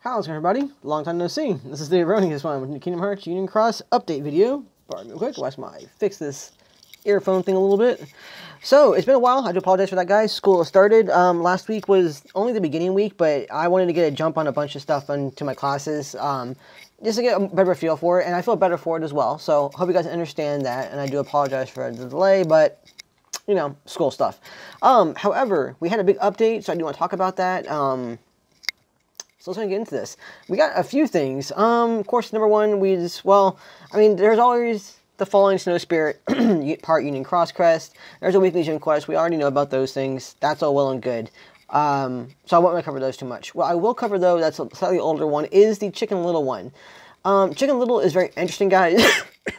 How's it going, everybody? Long time no see. This is Dave running this one with the Kingdom Hearts Union Cross update video. Pardon me real quick, watch my fix this earphone thing a little bit. So, it's been a while. I do apologize for that, guys. School has started. Last week was only the beginning week, but I wanted to get a jump on a bunch of stuff into my classes, just to get a better feel for it, and I feel better for it as well. So, hope you guys understand that, and I do apologize for the delay, but you know, school stuff. However, we had a big update, so I do want to talk about that. So let's get into this. We got a few things. Of course, number one, there's always the Falling Snow Spirit part Union Cross Crest. There's a weekly gym quest. We already know about those things. That's all well and good. So I won't really cover those too much. What I will cover, though, that's a slightly older one, is the Chicken Little one. Chicken Little is very interesting, guys.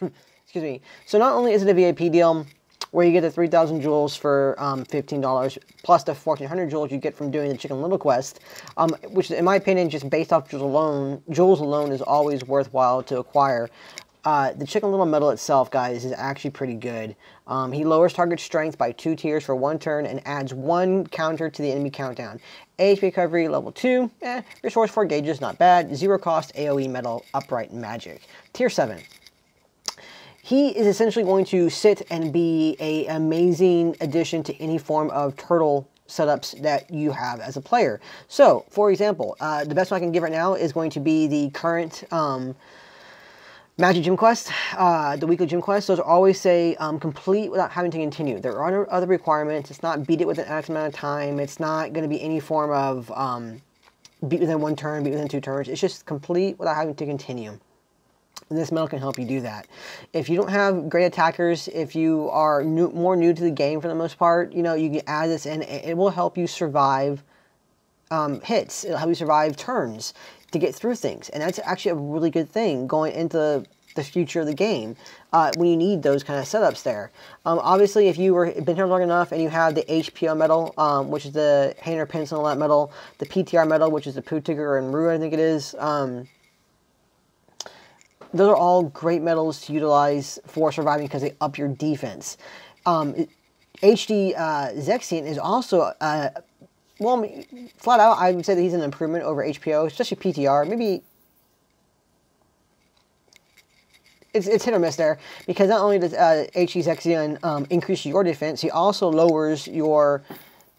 Excuse me. So not only is it a VIP deal, where you get the 3,000 jewels for $15, plus the 1,400 jewels you get from doing the Chicken Little quest, which, in my opinion, just based off jewels alone is always worthwhile to acquire. The Chicken Little medal itself, guys, is actually pretty good. He lowers target strength by 2 tiers for 1 turn and adds 1 counter to the enemy countdown. HP recovery level 2, restores 4 gauges, not bad. 0 cost AoE medal, upright magic. Tier 7. He is essentially going to sit and be an amazing addition to any form of turtle setups that you have as a player. So, for example, the best one I can give right now is going to be the current Magic Gym Quest, the weekly gym quest. Those always say complete without having to continue. There are other requirements. It's not beat it within X amount of time. It's not going to be any form of beat within 1 turn, beat within 2 turns. It's just complete without having to continue. And this medal can help you do that. If you don't have great attackers, if you are more new to the game for the most part, you know, you can add this in. It will help you survive hits. It'll help you survive turns to get through things. And that's actually a really good thing going into the future of the game when you need those kind of setups there. Obviously, if you been here long enough and you have the HPO medal, which is the Painter Pencil medal, the PTR medal, which is the Pootigger and Rue, I think it is, those are all great medals to utilize for surviving because they up your defense. HD Zexion is also, well, flat out, I would say that he's an improvement over HPO, especially PTR. Maybe it's hit or miss there, because not only does HD Zexion increase your defense, he also lowers your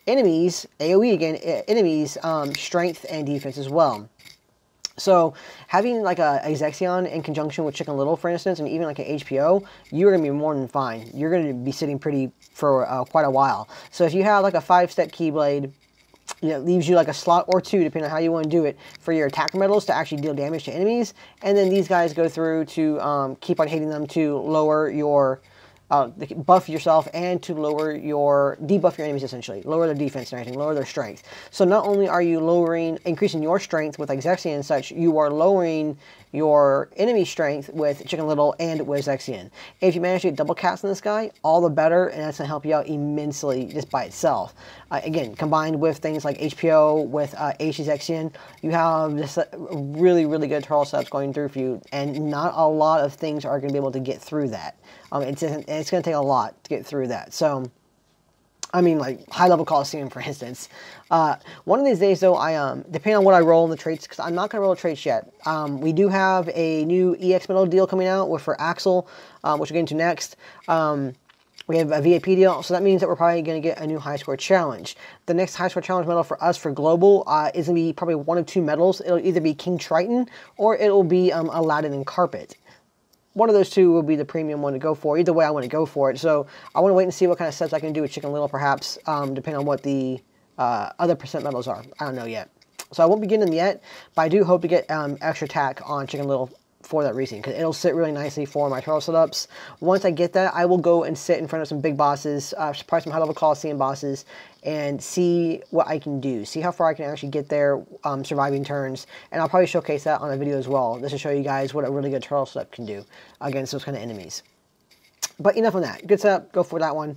enemies, AoE again, enemies' strength and defense as well. So, having like a Zexion in conjunction with Chicken Little, for instance, and even like an HPO, you're going to be more than fine. You're going to be sitting pretty for quite a while. So, if you have like a 5-step Keyblade, you know, it leaves you like a slot or 2, depending on how you want to do it, for your attack medals to actually deal damage to enemies. And then these guys go through to keep on hitting them to lower your buff yourself and to debuff your enemies, essentially. Lower their defense and everything, lower their strength. So not only are you increasing your strength with like Zexion and such, you are lowering your enemy strength with Chicken Little and with Zexion. If you manage to get double cast on this guy, all the better, and that's going to help you out immensely just by itself. Again, combined with things like HPO, with HD Zexion, you have this really, really good turtle setups going through for you, and not a lot of things are going to be able to get through that. It's going to take a lot to get through that. So, I mean, like, high-level Coliseum, for instance. One of these days, though, depending on what I roll in the traits, because I'm not going to roll traits yet, we do have a new EX medal deal coming out for Axel, which we'll get into next. We have a VIP deal, so that means that we're probably going to get a new high score challenge. The next high score challenge medal for us for global is going to be probably 1 of 2 medals. It'll either be King Triton or it'll be Aladdin and Carpet. One of those 2 will be the premium one to go for. Either way, I want to go for it. So I want to wait and see what kind of sets I can do with Chicken Little, perhaps, depending on what the other percent medals are. I don't know yet. So I won't be getting them yet, but I do hope to get extra attack on Chicken Little for that reason, because it'll sit really nicely for my turtle setups. Once I get that, I will go and sit in front of some big bosses, probably some high-level Coliseum bosses, and see what I can do. See how far I can actually get there, surviving turns, and I'll probably showcase that on a video as well, just to show you guys what a really good turtle setup can do against those kind of enemies. But enough on that. Good setup, go for that one.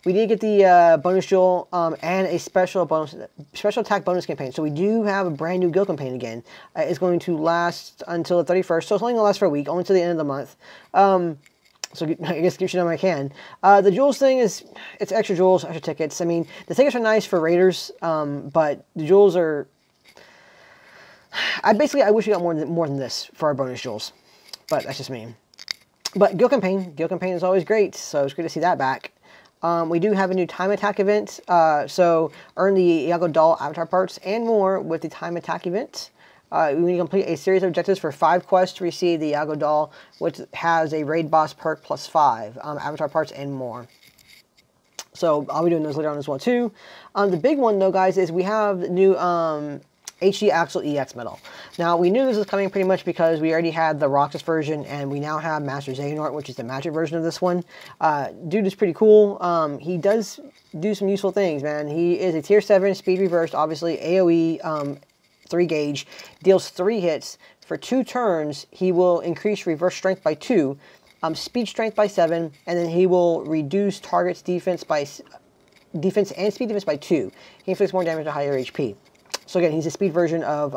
We did get the bonus jewel and a special attack bonus campaign. So we do have a brand new guild campaign again. It's going to last until the 31st. So it's only going to last for a week, only to the end of the month. So I guess give you them I can. The jewels thing is, it's extra jewels, extra tickets. I mean, the tickets are nice for raiders, but the jewels are, I wish we got more than this for our bonus jewels, but that's just me. But Gil Campaign is always great, so it's great to see that back. We do have a new time attack event, so earn the Iago doll avatar parts and more with the time attack event. We complete a series of objectives for 5 quests to receive the Iago doll, which has a raid boss perk plus 5 avatar parts and more. So I'll be doing those later on as well too. The big one though, guys, is we have the new HD Axel EX medal. Now, we knew this was coming pretty much because we already had the Roxas version, and we now have Master Xehanort, which is the magic version of this one. Dude is pretty cool. He does do some useful things, man. He is a tier 7, speed reversed, obviously, AoE, 3 gauge, deals 3 hits. For 2 turns, he will increase reverse strength by 2, speed strength by 7, and then he will reduce target's defense and speed defense by 2. He inflicts more damage to higher HP. So again, he's a speed version of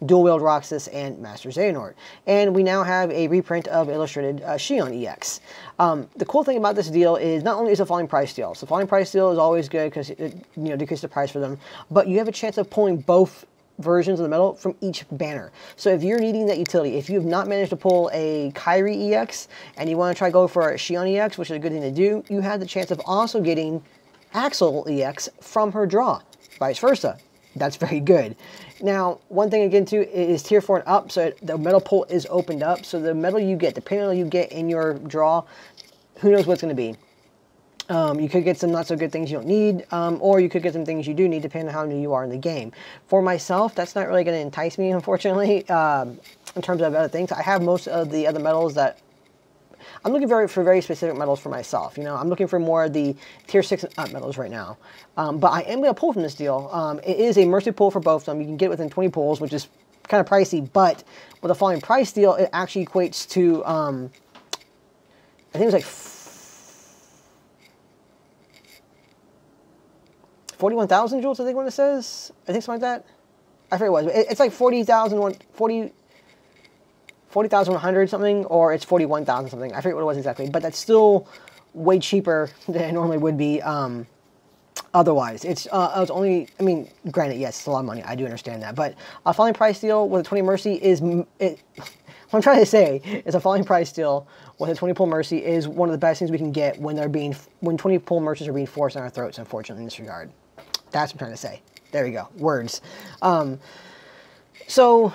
dual-wield Roxas and Master Xehanort. And we now have a reprint of Illustrated Xion EX. The cool thing about this deal is not only is it a falling price deal, so falling price deal is always good because it decreases the price for them, but you have a chance of pulling both versions of the medal from each banner. So if you're needing that utility, if you have not managed to pull a Kairi EX and you want to try to go for a Xion EX, which is a good thing to do, you have the chance of also getting Axel EX from her draw, vice versa. That's very good. Now, one thing again too is tier 4 and up, so the medal pool is opened up. So the medal you get, depending on what you get in your draw, who knows what's going to be. You could get some not so good things you don't need, or you could get some things you do need depending on how new you are in the game. For myself, that's not really going to entice me, unfortunately, in terms of other things. I have most of the other medals that I'm looking for very specific medals for myself. I'm looking for more of the tier 6 and up medals right now. But I am going to pull from this deal. It is a mercy pull for both of them. You can get it within 20 pulls, which is kind of pricey. But with a falling price deal, it actually equates to, I think it was like 41,000 jewels, I think what it says. I think something like that. I forget what it was. It's like 40,100 something, or it's 41,000 something. I forget what it was exactly, but that's still way cheaper than it normally would be otherwise. It's only, I mean, granted, yes, it's a lot of money. I do understand that, but a falling price deal with a 20 mercy is, what I'm trying to say is a falling price deal with a 20 pull mercy is one of the best things we can get when 20 pull mercies are being forced on our throats, unfortunately, in this regard. That's what I'm trying to say. There we go. Words. So,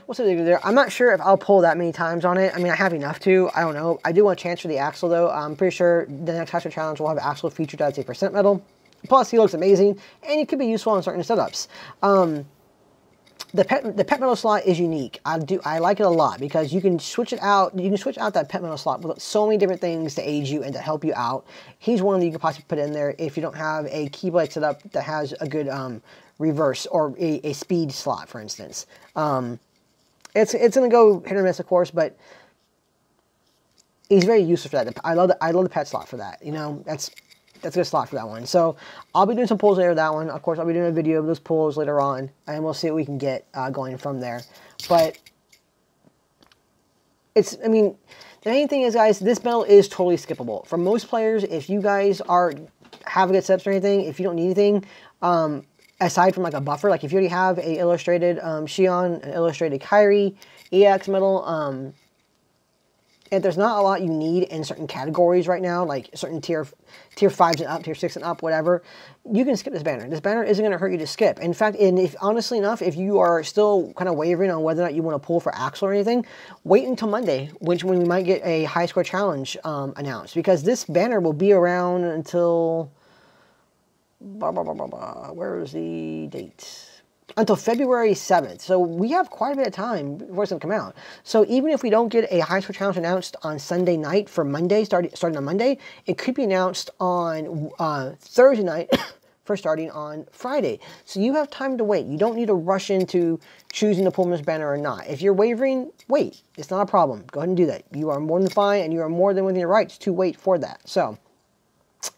what's the deal there? I'm not sure if I'll pull that many times on it. I mean, I have enough to. I don't know. I do want a chance for the Axel, though. I'm pretty sure the next Axel challenge will have Axel featured as a percent medal. Plus, he looks amazing, and it could be useful in certain setups. The pet medal slot is unique. I like it a lot because you can switch it out. You can switch out that pet medal slot with so many different things to aid you and to help you out. He's one that you could possibly put in there if you don't have a Keyblade setup that has a good reverse or a speed slot, for instance. It's gonna go hit or miss, of course, but he's very useful for that. I love the pet slot for that. That's a good slot for that one. So I'll be doing some pulls later of that one. Of course, I'll be doing a video of those pulls later on, and we'll see what we can get going from there. But I mean, the main thing is, guys, this medal is totally skippable. For most players, if you guys have good setups or anything, if you don't need anything, aside from like a buffer, like if you already have a illustrated Xion, an illustrated Kairi, EX medal, if there's not a lot you need in certain categories right now, like certain tier 5s and up, tier 6 and up, whatever, you can skip this banner. This banner isn't going to hurt you to skip. In fact, honestly enough, if you are still kind of wavering on whether or not you want to pull for Axel or anything, wait until Monday, when we might get a high score challenge announced, because this banner will be around until, where is the date? Until February 7th. So we have quite a bit of time before it's going to come out. So even if we don't get a high score challenge announced on Sunday night for Monday, starting on Monday, it could be announced on Thursday night for starting on Friday. So you have time to wait. You don't need to rush into choosing to pull this banner or not. If you're wavering, wait. It's not a problem. Go ahead and do that. You are more than fine, and you are more than within your rights to wait for that. So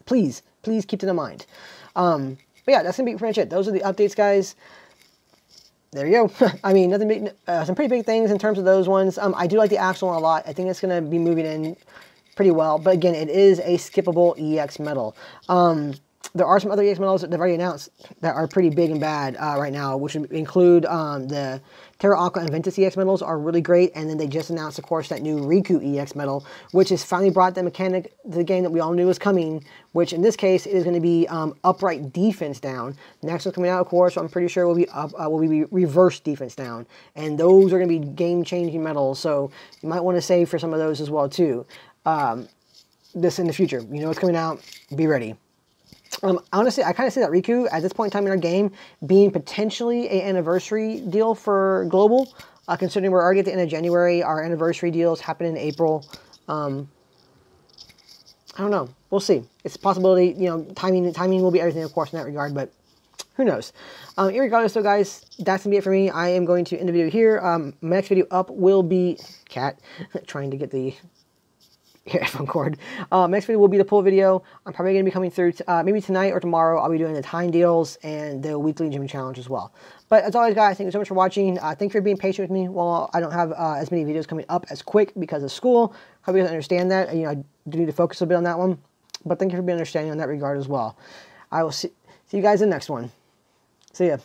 please keep that in mind. But yeah, that's going to be pretty much it. Those are the updates, guys. There you go. I mean, nothing big, some pretty big things in terms of those ones. I do like the Axel one a lot. I think it's going to be moving in pretty well. But again, it is a skippable EX medal. there are some other EX medals that they've already announced that are pretty big and bad right now, which include the Terra Aqua and Ventus EX medals are really great. And then they just announced, of course, that new Riku EX medal, which has finally brought the mechanic to the game that we all knew was coming, which in this case is going to be upright defense down. Next one's coming out, of course, so I'm pretty sure will be reverse defense down. And those are going to be game-changing medals, so you might want to save for some of those as well, too. This in the future. You know what's coming out. Be ready. Honestly, I kind of see that Riku, at this point in time in our game, being potentially an anniversary deal for Global. Considering we're already at the end of January, our anniversary deals happen in April. I don't know. We'll see. It's a possibility. You know, timing will be everything, of course, in that regard, but who knows? Irregardless, though, guys, that's going to be it for me. I am going to end the video here. My next video up will be... Cat, trying to get the... headphone cord. Next video will be the pull video. I'm probably going to be coming through maybe tonight or tomorrow. I'll be doing the time deals and the weekly gym challenge as well. But as always, guys, thank you so much for watching. Thank you for being patient with me while I don't have as many videos coming up as quick because of school. Hope you guys understand that. You know, I do need to focus a bit on that one. But thank you for being understanding on that regard as well. I will see you guys in the next one. See ya.